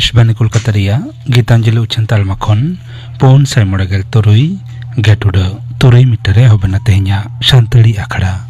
Akashbani Kolkata reya Gitanjali Uchan Talma khon Pon Sai Modagel Turui Getuda Turui Mitare hobena tehnya Shantali Akhada.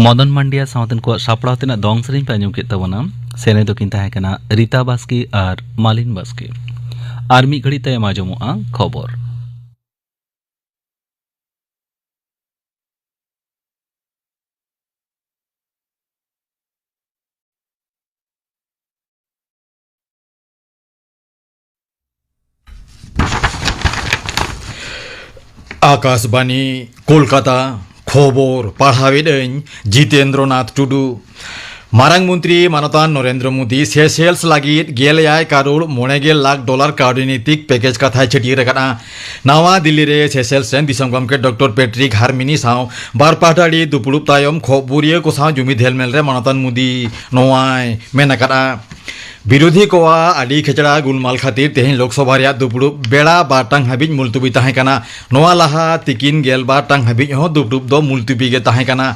Madan मांडिया सावतन को सापड़ा तेना दोंग सरिन पे आंजम केत तबना सेने दो किन ताहे कना रीता बास्की और मालिन बास्की आर मी घड़ी तय आंजमोआ खबर आकाशबाणी कोलकाता खबर पढ़ावेदन जितेंद्रनाथ टुडू मारांग मंत्री मानतान Narendra Modi Seychelles लागिद गेलयाय crore 90 lakh dollar कार्डनीतिक package कथा छटियर रखना नवा दिल्ली रे Seychelles rain दिसम गमके doctor Patrick हारमिनी Sao बारपाटाड़ी दुपुलुप तायम खबुरिया को साव जुमी धेलमेल रे मानतान मोदी नोवाय मेनाकादा विरोधी को आड़ी खेचड़ा गुलमाल खातिर तेहन लोकसभा रे दुपुलुप बेड़ा बाटांग हाबिज मुलतुबी ताहेकाना नोवा लाहा तिकिन गेल बाटांग हाबिज हो दुपुलुप दो मुलतुबी गे ताहेकाना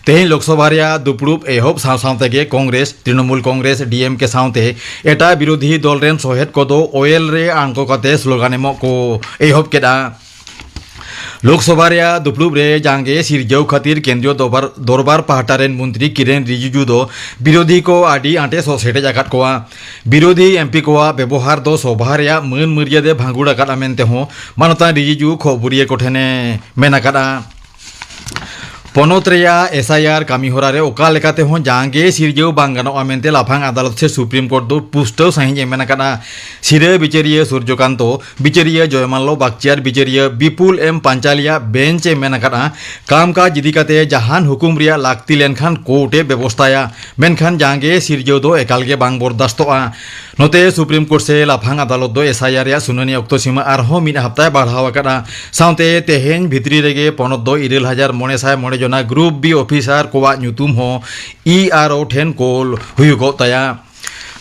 तेहन लोकसभा रे दुपुलुप एहोब साव सावते गे कांग्रेस तृणमूल कांग्रेस डीएम के सावते एटा विरोधी दल रेन सहेद को दो ओएल रे आंको कते स्लोगान एमो को एहोब केदा लोकसभा रे दुपुलुप रे जांगे सिरजौ खातिर केंद्रीय दरबार पाहटारेन मंत्री किरेन रिजिजू दो विरोधी को आड़ी आटे सो सेटे जाकात कोआ विरोधी एमपी को व्यवहार दो सभा रे मन मर्यादे भांगुड़ आकादा मेनते हो मानता रिजिजू खबुरिये कोठेने मेनाकादा पनत एसआईआर कामीहरा रे ओका लेकाते हो जांगे सिरजौ बांग गानोआ मेनते लाफांग अदालत से सुप्रीम कोर्ट दो पुष्टौ साहिं मेनाकादा सिरे बिचारिया सूर्यकांत बिचारिया जयमाल्लो बागचियार बिचारिया विपुल एम पांचालिया बेंच मेनाकादा कामकाज इदी काते जहान हुकुम रिया लागती लेनखान कोर्टे व्यवस्थाया मेनखान जांगे सिरजौ दो एकालगे बांग बरदास्तोआ नोते सुप्रीम कोर्ट से लाफांग अदालत दो एसआईआर या सुनानी अक्तो सीमा आरहो मिद हप्ताय बाढ़ाव आकादा साउते तेहेन भितरी रेगे पनत दो 9,900 जना ग्रुप बी ऑफिसर कोवा ᱧᱩᱛᱩᱢ हो ईआरओ ठेन कोल हुयुगो ताया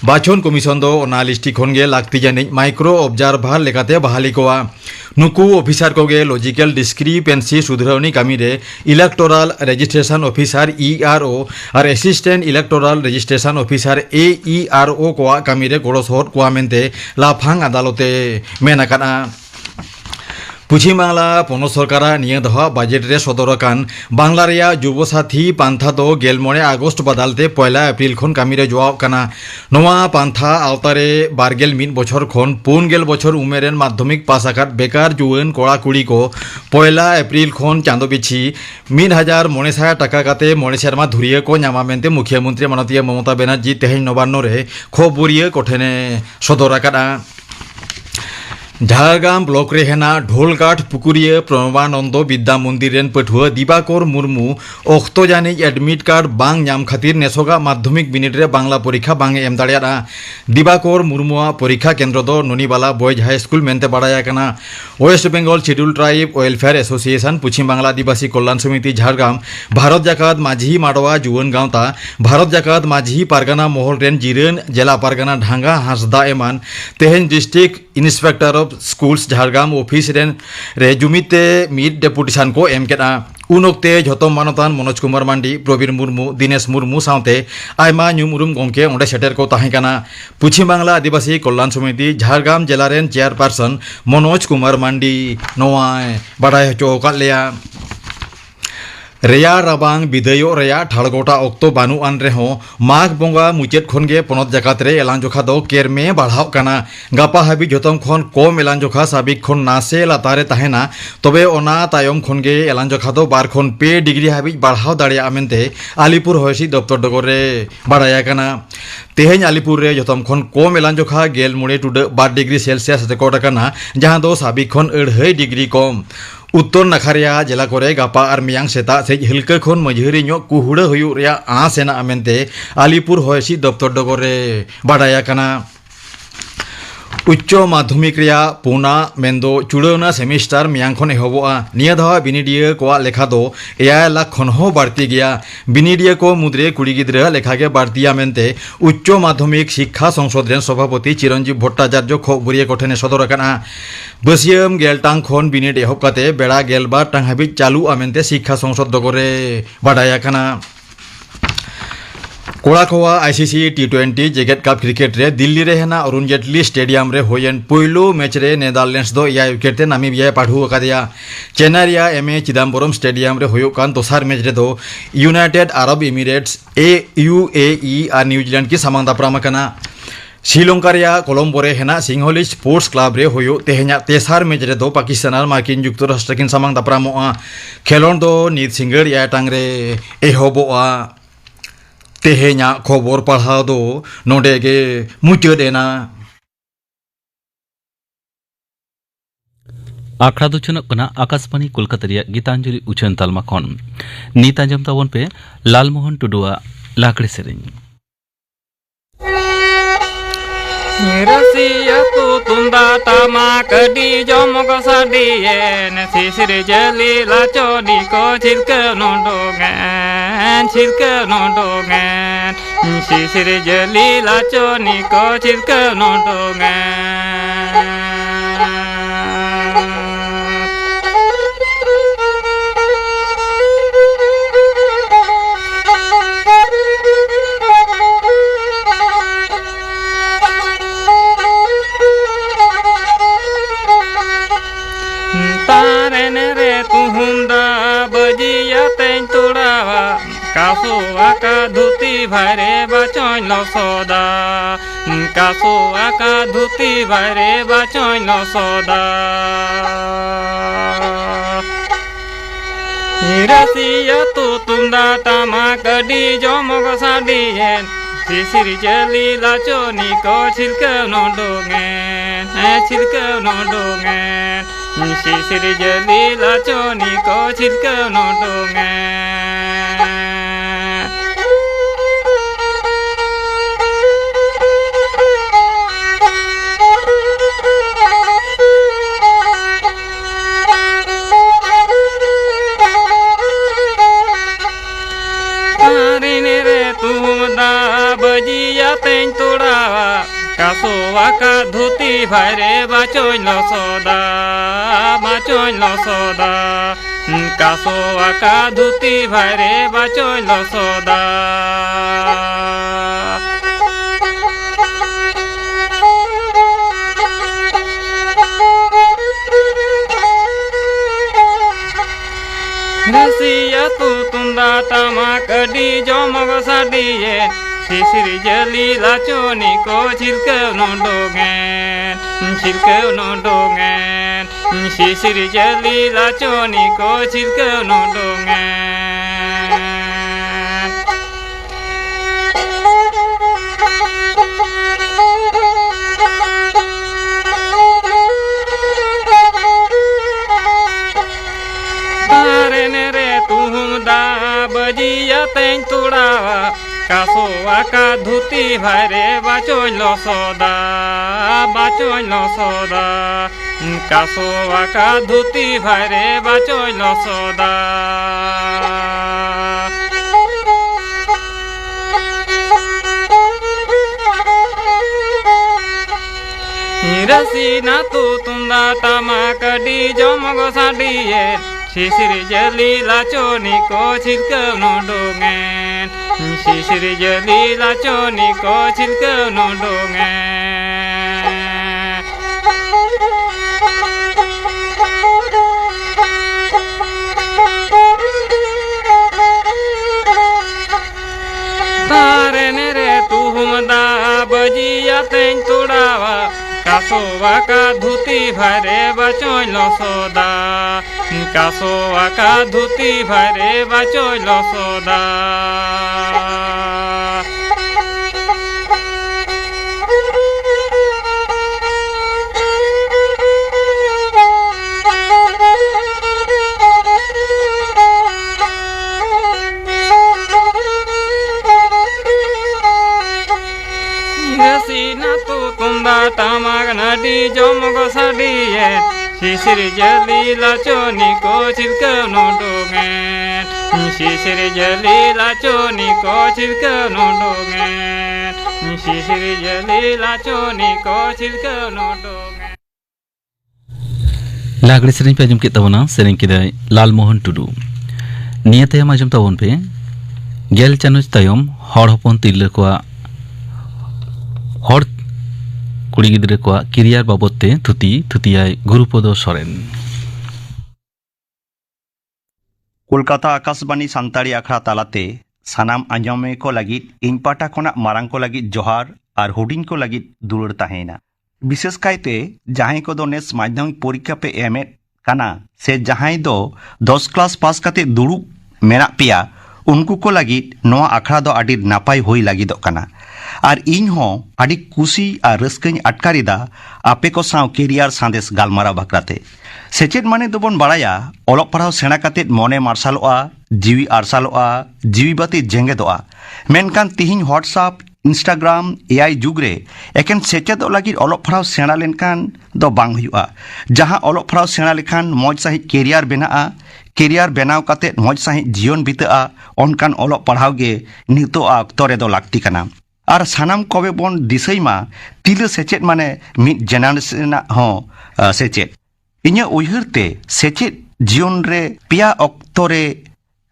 बाछन कमिशन दो ओना लिस्टी खनगे लागती जानिज माइक्रो ऑब्जार्वर लेकाते बहाली कोवा नुकु ऑफिसर कोगे लॉजिकल डिस्क्रिपेंसी सुधरावनी कामी रे इलेक्टोरल रजिस्ट्रेशन ऑफिसर ERO और assistant electoral registration officer AERO को कामी रे गड़ो सहर को मेनते लाफांग अदालते मेनाकाना पश्चिम बांगला पनत सरकारा निया दहा बजेट रे सदरकान बांगला रेया जुब साथी पांथा दो 11 आगस्ट बदालते 1 एप्रिल खन कामी रे जवाब काना नवा पांथा आवतारे 12 बछर खन 4 बछर उमेरेन माध्यमिक पास आकाद बेकार जुवन कोड़ा कुड़ी को 1 एप्रिल खन चांदो बिछि 1900 टाका काते 9 शर्मा धुरिया को नामा मेनते मुख्यमंत्री माननीय ममता बनर्जी तेहेन नबान्नो रे खबरिया कठेने सदरकाना झारग्राम ब्लॉक रे हेना ढोलघाट पुकुरिया प्रणबानंद विद्या मंदिर रेन पठुआ दिबाकर मुर्मू अक्तो जानी एडमिट कार्ड बांग नाम खातिर नेसोगा माध्यमिक बिनिड रे बांगला परीक्षा बांगे एम दाड़ियाना दिबाकर मुर्मुआ परीक्षा केंद्र दो नोनीबाला बॉयज हाई स्कूल मेनते बाड़ाया काना West Bengal scheduled tribe welfare association Paschim Bangla Adivasi Kalyan Samiti Jhargram Bharat जाकात माझी माडवा जुवन गांवता भारत जाकात माझी पारगाना महल रेन जिरेन जिला पारगाना ढांगा हांसदा एमान तेहेन district inspector of schools Jhargram office रे जुमिते मिड डेपुटेशन को एम केना उनोक्ते झोतम मानतान मनोज कुमार मांडी प्रवीण मुर्मू दिनेश मुर्मू साउते आयमा न्यूमुरुम गोंके ओंडे सेटेर को ताहें काना पश्चिम बांगला आदिवासी कल्याण समिति झारग्राम जिला रेन चेयरपर्सन मनोज कुमार मांडी नोआय बाडाय हचो कालेया रेया राबांग बिदयो रेया ठाड़गोटा अक्तो बानु आन रेहो माघ बोंगा मुचेद खनगे पनत जाकात रे एलान जोखा दो केरमे बढ़ाव काना गापा हाबी जतम खन कम एलान जोखा साबिक खन नासे लातारे ताहेना तबे ओना तायम खनगे एलान जोखा दो 2 खन 2 डिग्री हाबी बढ़ाव दाड़िया मेनते आलिपुर हयसी दफ्तर डगर रे बाड़ाया काना तेहेन आलिपुर रे जतम खन कम एलान जोखा 19.2 डिग्री सेल्सियस रेकर्ड काना जहां दो साबिक खन 2.5 डिग्री कम उत्तर नाखारिया जिला कोरे गापा और मियांग सेता से हिलका खन मझहरी कुहुड़ा हुयु रेया आस एना मेनते आलिपुर हयसी दफ्तर डगर रे बाड़ाया काना उच्च माध्यमिक रेया पुना मेंदो चुड़ावना सेमिस्टार मियांग खन एहबोआ निया धावा बिनिडिया को लेखा दो 1 लाख खन हो बाड़ती गया बिनिडिया को मुद्रे कुड़ी गिद्रा लेखा के बाड़तिया मेनते उच्च माध्यमिक शिक्षा संसद रेन सभापति चिरंजीव भट्टाचार्य खबरिया कठेने सदर काना बसियम गेलटांग खन बिनिड एहब काते बेड़ा गेलबार टांग हाबि चालू आमेनते शिक्षा संसद डगरे बाड़ाया काना कोड़ाखोआ ICC T20 जेगेट कप क्रिकेट रे दिल्ली रे हेना अरुण जेटली स्टेडियम रे होयन पहिलो मैच रे नेदरलैंड्स दो या विकेट नामीबिया पाठु अकादिया चेन्नई रिया MA चिदम्बरम स्टेडियम रे होयो कान दोसार मैच रे दो यूनाइटेड अरब एमिरेट्स UAE और न्यूजीलैंड की सामांग दापरामा काना श्रीलंका रिया कोलंबो रे हेना सिंहली स्पोर्ट्स क्लब रे होयो तेहेना तेसार मैच रे दो पाकिस्तान और मार्किन युक्तराष्ट्र किन सामांग दापरामोआ खेलोन दो नीत सिंगर या टांग रे एहबोआ तेहेना खबर पढ़ाव दो नोडे गे मुचादेना आखड़ा दो चुनक कना आकाशवाणी कोलकाता रिया गीतांजलि उछन तालमा खन नीत आंजम तावन पे लालमोहन टुडुआ लाकड़े सेरेंग रसिया तू तुंदा तमा कडी जमक साडियेन सिसिर जली लाचोनी को छिलके नोडोगेन सिसिर जली लाचोनी को छिलके नोडोगेन कासुआ का धुती भरे बचों लो सोदा कासुआ का धुती भरे बचों लो सोदा रसिया तू तुंदा तमा कडी जमक साडियेन सिसिर जली लाचोनी को छिलके नोडोगेन सिसिर जली लाचोनी को छिलके नोडोगेन কাসোয়াকা ধুতি ভাইরে বাচইল সদা বাচইল সদা কাসোয়াকা ধুতি ভাইরে বাচইল সদা Rasiya tu tunda tamak di jomog sadiye Sisiri jali lachoni ko chilkev nondongen Sisiri jali lachoni ko chilkev nondongen Bajiya teng tudawa kasoaka dhuti bhaire bachoil soda kasoaka dhuti bhaire bachoil soda Hirasi na tu tunda tamakadi jomogo sadiye Sisiri jali lachoni ko chilkev nondongen Sisiri jali lachoni ko chilkev nondongen Tare nere tuhumda bajiya teng tudawa Kasoaka dhuti bhaire bachoil soda Kasoaka dhuti bhaire bachoil soda Sina tu tunda tamak nadi jomogo sadiye Sisiri jali lachoni ko chilkev nondongen Sisiri jali lachoni ko chilkev nondongen Sisiri jali lachoni ko chilkev nondongen लागड़ी सेरें पे आजम के तवना सेरें किदाय लाल मोहन टुडू निया तयम आजम तवन पे गेल चानुच तयम हड़ हपन तिरला को हड़ कुड़ी गिद्रे को किरियार बाबते थुतियाय गुरुपद सोरेन कोलकाता आकाशबाणी सान्ताड़ी आखड़ा तालाते सानाम आंजमे को लगी इन पाटा खोना मारांग को लगी जोहार और हुडिन को लगी दुलर ताहेना विशेष कायते जहां को दो नेस माध्यमिक परीक्षा पे एमए काना से जहां दो 10 क्लास पास काते दुड़ू मेना पिया उनको को लगी नोआ आखड़ा दो आदि नापाई होई लगी दो काना और इन हो आदि कुशी और रस्कनी अटकारीदा आपे को साव केरियर सांदेश गालमारा बकराते सेचेद माने दोबन बाड़ाया ओलक पढ़ाव सेना काते मने मार्शालोआ जीवी आरसालोआ जीवी बाती जेंगेदोआ मेनकान तिहिन व्हाट्सएप इंस्टाग्राम एआई जुगरे एकेन सेचेद लगी ओलक पढ़ाव सेना लेनकान दो बांग हुआ जहां ओलक पढ़ाव सेना लेखान मौज सहित केरियर बेनाआ केरियर बनाव काते मौज सहित जीवन बिताआ ओनकान ओलक पढ़ाव गे नितोआ अक्तरे दो लागती काना और सानाम कबे बन दिसैमा तिल सेचेद माने मिड जेनारेशन हो सेचेद इन्या उयहरते सेचेद जीवन रे पिया अक्तरे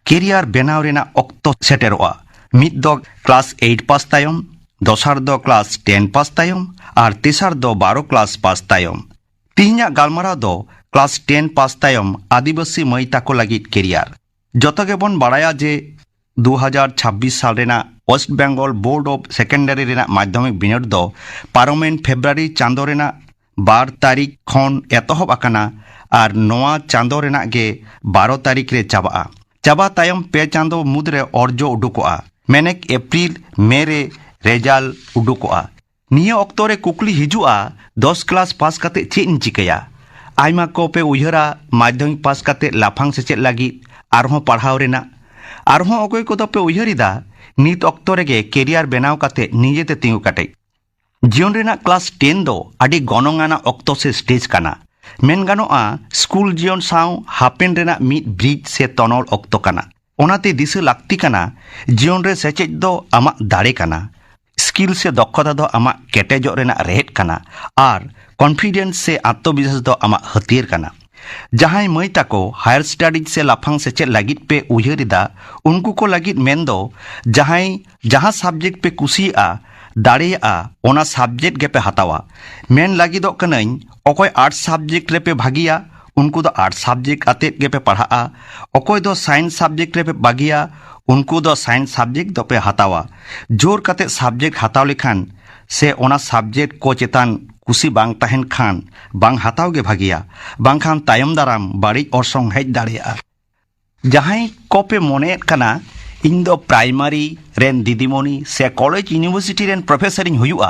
केरियर बनाव रेना अक्तो सेटेरोआ मिड दो क्लास 8 पास तायम दोसार दो क्लास 10 पास तायम और तेसार दो 12 क्लास पास तायम तिहिना गालमारा दो क्लास 10 पास तायम आदिवासी मई ताको लगी केरियर जतगे बन बाड़ाया जे 2026 साल रेना West Bengal board of secondary रेना माध्यमिक बिनियोड दो पारोमेन फेब्रुआरी चांदो रेना 12 तारीख खन एतहब आकाना और नोआ चांदो रेना गे 12 तारीख रे चाबा तायम पे चांदो मुद्रे अर्जो उडुकोआ मेनेक एप्रिल मे रे रेजाल उडुकोआ निया अक्तोरे कुकली हिजुआ 10 क्लास पास काते चेन चिकया आइमा को पे उयहरा माध्यमिक पास काते लाफांग सेचेद लगी आरहों पढ़ाव रेना आरहों अकोय को पे उयहरिदा नित अक्तोरे गे केरियर बनाव काते निजेते तिंगु काटे जीवन रेना क्लास 10 दो आदि गनंगाना अक्तो से स्टेज काना मेन गानोआ स्कूल जीवन साव हापेन रेना मिड ब्रिज से तनल अक्तो काना ओनाते दिस लागती काना जीवन रे सेचेद दो आमा दाड़े काना स्किल से दक्षता दो आमा केटेजो रेना रेट कना और कॉन्फिडेंस से आत्मविश्वास दो आमा हथियार कना जहां मई ताको हायर स्टडीज से लाफांग सेचेद लागिद पे उयहरिदा उनको को लागिद मेन दो जहां सब्जेक्ट पे कुसिया दाड़ेया ओना सब्जेक्ट गे पे हतावा मेन लागिदो कनई अकोय आर्ट सब्जेक्ट रे पे भागिया उनको दो आर्ट सब्जेक्ट आते गे पे पढ़ा अकोय दो साइंस सब्जेक्ट रे पे भागिया उनको दो साइंस सब्जेक्ट दो पे हतावा जोर कते सब्जेक्ट हताव लेखान से ओना सब्जेक्ट को चेतान कुसी बांग तहन खान बांग हताव गे भागिया बांग खान तायम दाराम बाड़ी ऑर्सोंग हेज दाड़ेया जहां को पे मोने कना इन दो प्राइमरी रेन दीदीमणि से college university rain professor in हुआ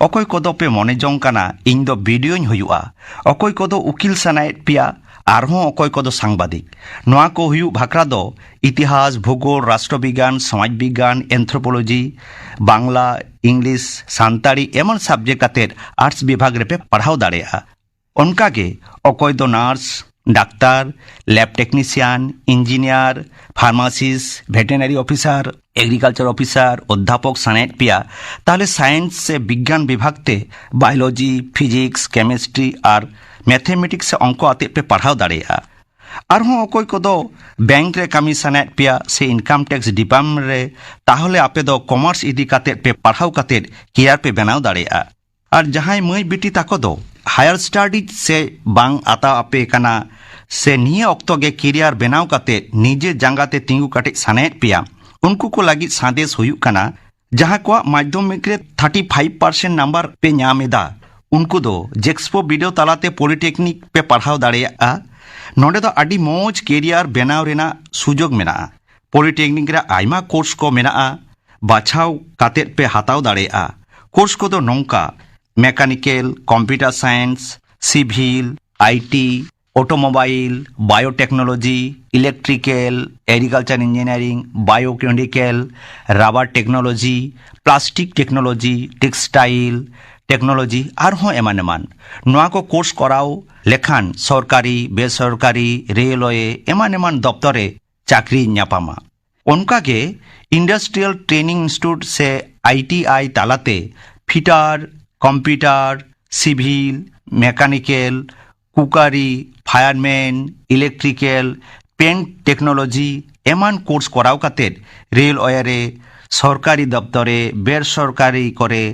अकोय कोदो पे मोने जोंग कना इन दो वीडियो इन हुआ अकोय कोदो उकिल सनायत पिया आरहों अकोय कोदो सांबादिक नोआ को हुयु भाकरा दो इतिहास भूगोल राष्ट्रविज्ञान समाज विज्ञान एंथ्रोपोलॉजी बांग्ला इंग्लिश सान्ताड़ी एमन सब्जेक्ट आते आर्ट्स विभाग रे पे पढ़ाव दाड़ेया उनका के अकोय दो nurse डाक्तार lab technician engineer pharmacist veterinary officer agriculture officer अध्यापक सनेट पिया ताहले साइंस से विज्ञान विभाग ते बायोलॉजी फिजिक्स केमिस्ट्री और मैथमेटिक्स से अंक आते पे पढ़ाव दाड़ेया आरहों अकोय कोदो बैंक रे कामी सनेट पिया से इनकम टैक्स डिपार्टमेंट रे ताहले आपे दो कॉमर्स इदी काते पे पढ़ाव काते कियार पे बनाव दाड़ेया और जहां मई बेटी ताको दो हायर स्टडीज से बांग आता आपे कना से निये ऑक्तो गे करियर बनाव काते निजे जांगाते तिंगु काटे सनेट पिया उनको को लगी संदेश हुयु कना जहां को माध्यमिक रे 35% नंबर पे ᱧᱟᱢᱮᱫᱟ उनको दो जेक्सपो वीडियो तालाते पॉलिटेक्निक पे पढ़ाव दाड़ेया नोडे दो आडी मोज करियर बनाव रेना सुजोग मेना पॉलिटेक्निक रे आयमा कोर्स को मेना बाछाव काते पे हताव दाड़ेया कोर्स को दो नोंका mechanical computer science civil IT automobile biotechnology electrical agriculture engineering biochemical rubber technology plastic technology textile technology आरहों एमान एमान नोआ को कोर्स कराव लेखान सरकारी बेसरकारी रेलवे एमान एमान दफ्तरे चाकरी ᱧᱟᱯᱟᱢᱟ उनका के इंडस्ट्रियल ट्रेनिंग इंस्टीट्यूट से आईटीआई तालाते fitter computer civil mechanical cookery fireman electrical paint technology एमान कोर्स कराव काते रेलवे रे सरकारी दफ्तरे बेसरकारी करे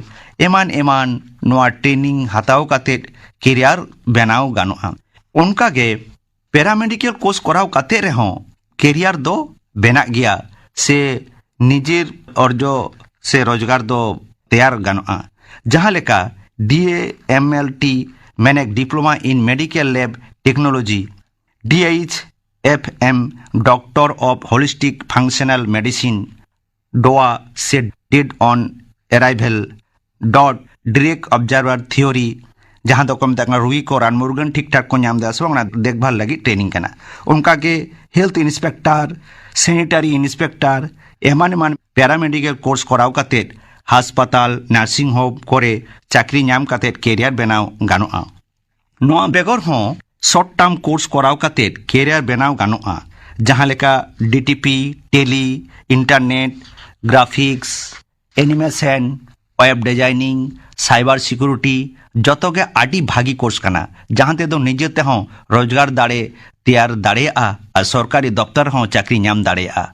एमान एमान नोआ ट्रेनिंग हताव काते करियर बनाव गानोआ उनका गे पैरामेडिकल कोर्स कराव काते रेहों करियर दो बना गया से निजेर अर्जो से रोजगार दो तैयार गानोआ जहां लेका DAMLT मैंने diploma in medical lab technology DHFM doctor of holistic functional medicine DOA से dead on arrival dot direct observer theory जहां दो कम तक रुई को रान मुर्गन ठीक ठाक को नाम दे देखभाल लगी ट्रेनिंग करना उनका के हेल्थ इंस्पेक्टर सैनिटरी इंस्पेक्टर एमान एमान पैरामेडिकल कोर्स कराव काते हास्पाताल नार्सिंग होम करे चाकरी नाम काते करियर बनाव गानोआ नोआ बेगर हों शॉर्ट टर्म कोर्स कराव काते करियर बनाव गानोआ जहां लेका DTP tele internet graphics animation web designing cyber security जतोगे आडी भागी कोर्स कना जहां ते दो निजेते हों रोजगार दाड़े तैयार दाड़ेया और सरकारी दफ्तर हों चाकरी नाम दाड़ेया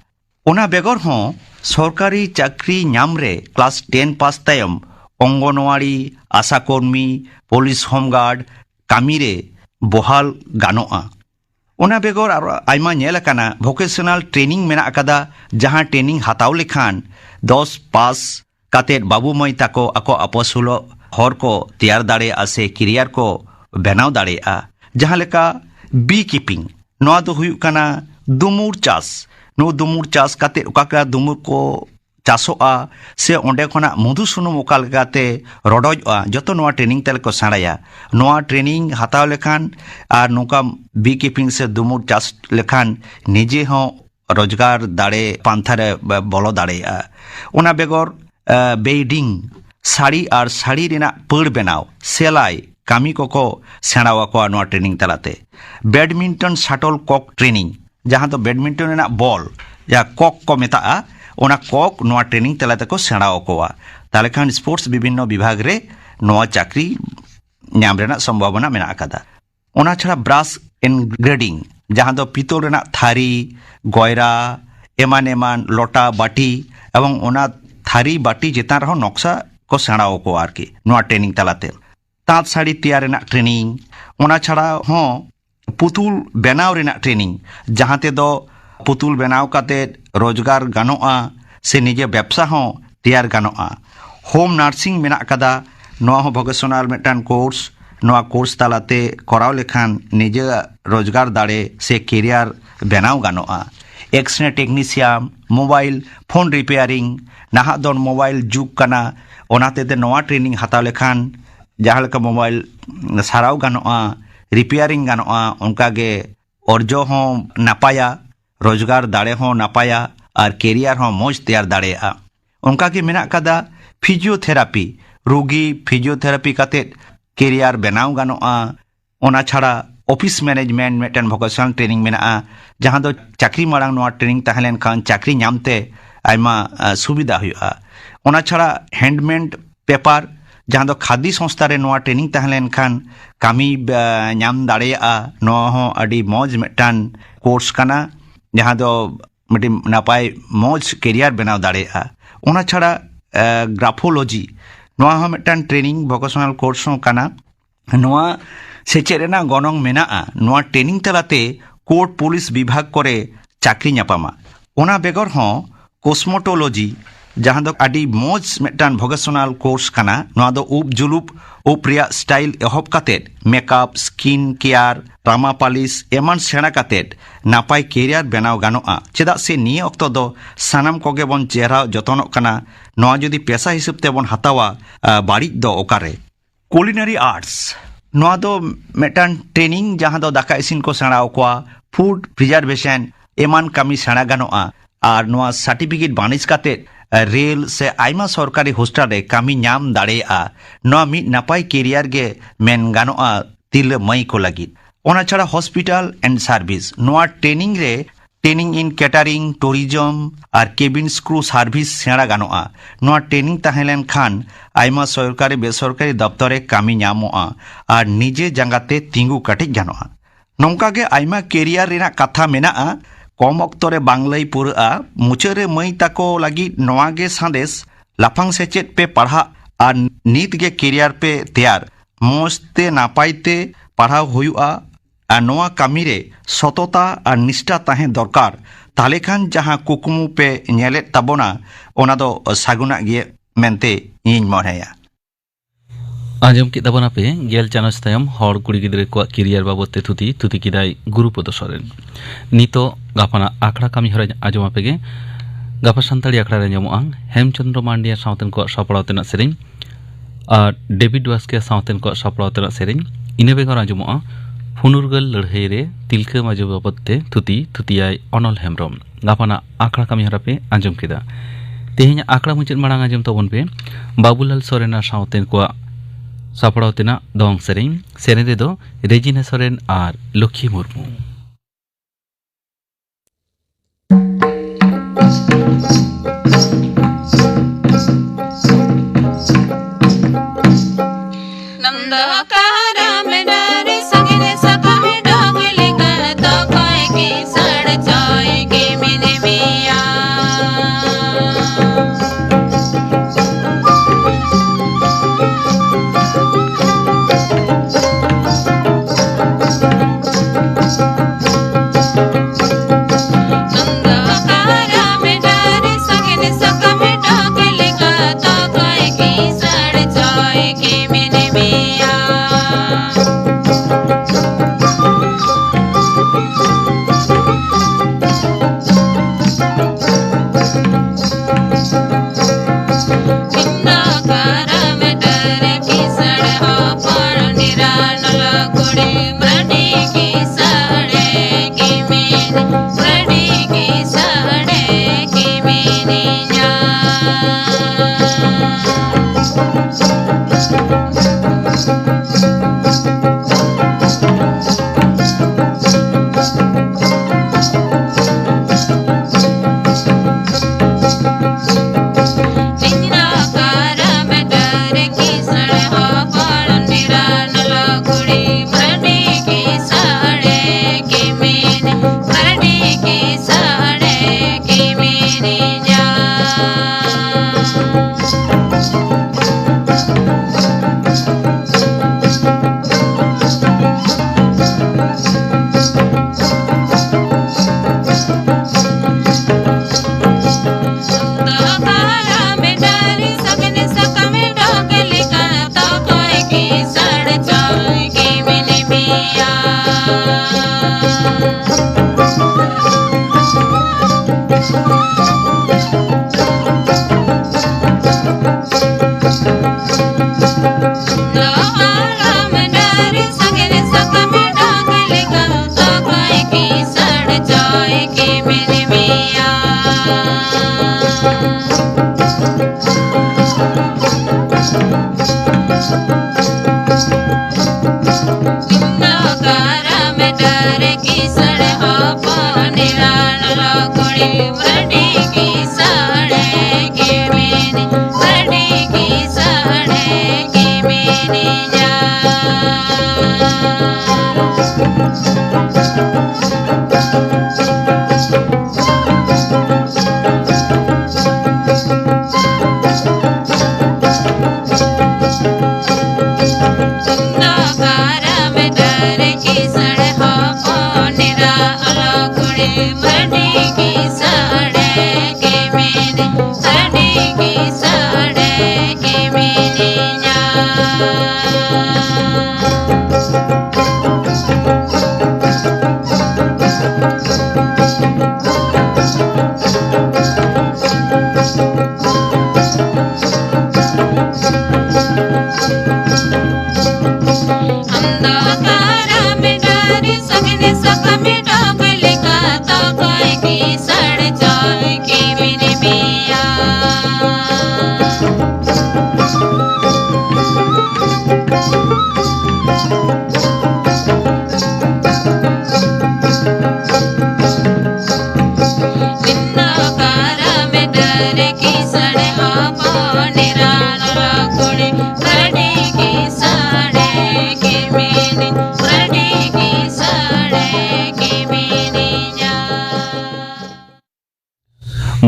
ओना बेगर हों सरकारी चाकरी नाम रे क्लास 10 पास तायम अंगनवाड़ी आशाकर्मी पुलिस होमगार्ड कामी रे बहाल गानोआ ओना बेगर आयमा नेल काना वोकेशनल ट्रेनिंग मेना अकादा जहां ट्रेनिंग हताव लेखान 10 पास काते बाबू मई ताको आको अपसुलो हर को तैयार दाड़ेया से करियर को बनाव दाड़ेया जहां लेका बी कीपिंग नोआ दो हुयु काना दुमुर चास नो दुमुर चास काते उकाका दुमुर को चासोआ से ओंडे खोना मधु सुनुम ओका लगाते रडोजआ जतो नोआ ट्रेनिंग तेल को साड़ाया नोआ ट्रेनिंग हताव लेखान और नोका बी कीपिंग से दुमुर चास लेखान निजे हों रोजगार दाड़े पांथारे बोलो दाड़ेया ओना बेगर बेडिंग साड़ी और साड़ी रेना पड़ बनाव सेलाई कामी को सेणावा को नोआ ट्रेनिंग तलाते बैडमिंटन शटल कॉक ट्रेनिंग जहां तो बैडमिंटन रेना बॉल या कॉक को मेता ओना कॉक नोआ ट्रेनिंग तलाते को सेणावा कोआ ताले खान स्पोर्ट्स विभिन्न विभाग रे नवा चाकरी नाम रेना संभावना मेना आकादा ओना छड़ा ब्रास एनग्रेडिंग जहां दो पितल रेना थारी गयरा एमान एमान लोटा बाटी एवं ओना थारी बाटी चेतान रहो नक्शा को सेणाओ को आरकी नवा ट्रेनिंग तालाते ताँत साड़ी तैयार रेना ट्रेनिंग ओना छड़ा हों पुतुल बेनाव रेना ट्रेनिंग जहां ते दो पुतुल बेनाव काते रोजगार गानोआ से निजे व्यवसा हों तैयार गानोआ होम नार्सिंग मेना कदा नवा हो भोकेशनल मेटान कोर्स नवा कोर्स तालाते कराव लेखान निजे रोजगार दाड़े से कैरियर बेनाव गानोआ X ray technician mobile phone repairing नाहा दोन मोबाइल जुग कना ओनाते ते नवा ट्रेनिंग हाताव लेखान जहाँ लेका मोबाइल साराव गानोआ रिपेयरिंग गानोआ उनका गे अर्जो हों नापाया रोजगार दाड़े हों नापाया और कैरियर हों मौज तैयार दाड़ेआ उनका के मेना कदा फिजियोथेरापी रोगी फिजियोथेरापी काते कैरियर बेनाव गानोआ ओना छाड़ा ऑफिस मैनेजमेंट मेटन भोकेशनल ट्रेनिंग मेना जहां दो चाकरी मांग नवा ट्रेनिंग तहलेन खान चाकरी नामते आयमा सुविधा हुआ ओना छाड़ा हैंडमेड पेपर जहां दो खादी संस्था रे नवा ट्रेनिंग तहलेन खान कामी नाम दाड़ेया नवा हो अडी मौज मेटन कोर्स कना जहां दो मिटी नापाय मौज कैरियर बनाव दाड़ेया ओना छाड़ा ग्राफोलॉजी नवा हो मेटन ट्रेनिंग भोकेशनल कोर्स कना नवा सेचेरेना गनंग मेना नवा ट्रेनिंग तलाते कोर्ट पुलिस विभाग करे चाकरी नापामा ओना बेगर हो कॉस्मेटोलॉजी जहां दो अडी मौज मेटन भोकेशनल कोर्स कना नवा दो उप जुलुप उप रिया स्टाइल एहब कातेट मेकअप स्किन केयर रामा पालिश एमान सेना कातेट नापाय कैरियर बेनाव गानोआ चेदा से निये अक्तो दो सानाम कोगे बन चेहरा जतनोग कना नवा जदि पेशा हिसाब ते बन हतावा बाड़िज दो ओकारे कुलिनारी आर्ट्स नवा दो मेटन ट्रेनिंग जहां दो दाका इसिन को सेना ओकवा फूड प्रिजर्वेशन एमान कामी सेना गानोआ और नवा सर्टिफिकेट बानिज कातेट रेल से आयमा सरकारी हॉस्टल रे कामी नाम दाड़ेया नवा मिट नापाय कैरियर गे मेन गानोआ तिल मई को लगी ओना छाड़ा हॉस्पिटल एंड सर्विस नवा ट्रेनिंग रे ट्रेनिंग इन कैटरिंग टूरिज्म और केबिन क्रू सर्विस सेड़ा गानोआ नवा ट्रेनिंग तहलेन खान आयमा सरकारी बेसरकारी दफ्तर रे कामी नामोआ और निजे जंगाते तिंगु कटिज गानोआ नौका गे आयमा कैरियर रेना कथा मेना कम अक्तरे बांगलाई पुरा मुचारे मई ताको लगी नवा गे संदेश लाफांग सेचेत पे पढ़ा और नीत गे कैरियर पे तैयार मौजते नापायते पढ़ाव हुआ और नवा कामी रे सतता और निष्ठा ताहें दरकार ताले खान जहां कुकुमु पे नेले ताबोना ओना दो सागुना गे मेनते इन मनेया आजम की तबना पे गेल चानस तायम हर कुड़ी गिद्रे को कैरियर बाबते थुती किदाई गुरुपद सोरेन नितो गापाना आखड़ा कामी हरा आजम आपेगे गापा संताली आखड़ा रे ᱧᱟᱢᱚᱜᱼᱟ हेमचंद्र मांडिया सावतेन को सापड़ाव तेना सेरेñ और डेविड वास्के सावतेन को सापड़ाव तेना सेरेñ इने बेगर आजमोआ फुनुरगल लड़हई रे तिलका माजो बाबते थुतियाय अनल हेमब्रम गापाना आखड़ा कामी हरा पे आजम केदा तेहेñ आखड़ा मुचेद मांग आजम तबन पे बाबूलाल सोरेना सावतेन को सापड़ाव तेना दong सेरेñ रे दो रेजिना सोरेन और लक्ष्मी मुर्मू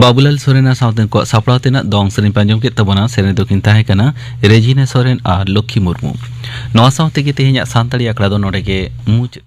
बाबूलाल सोरेन सावते को सापड़ातेना दौंग सेरेन पांजम के तबना सेरेन दो किंता है कना रेजिना सोरेन और लक्ष्मी मुर्मू नवा सावते के तेहኛ सान्ताड़ी आकड़ा दो नोडे के मुच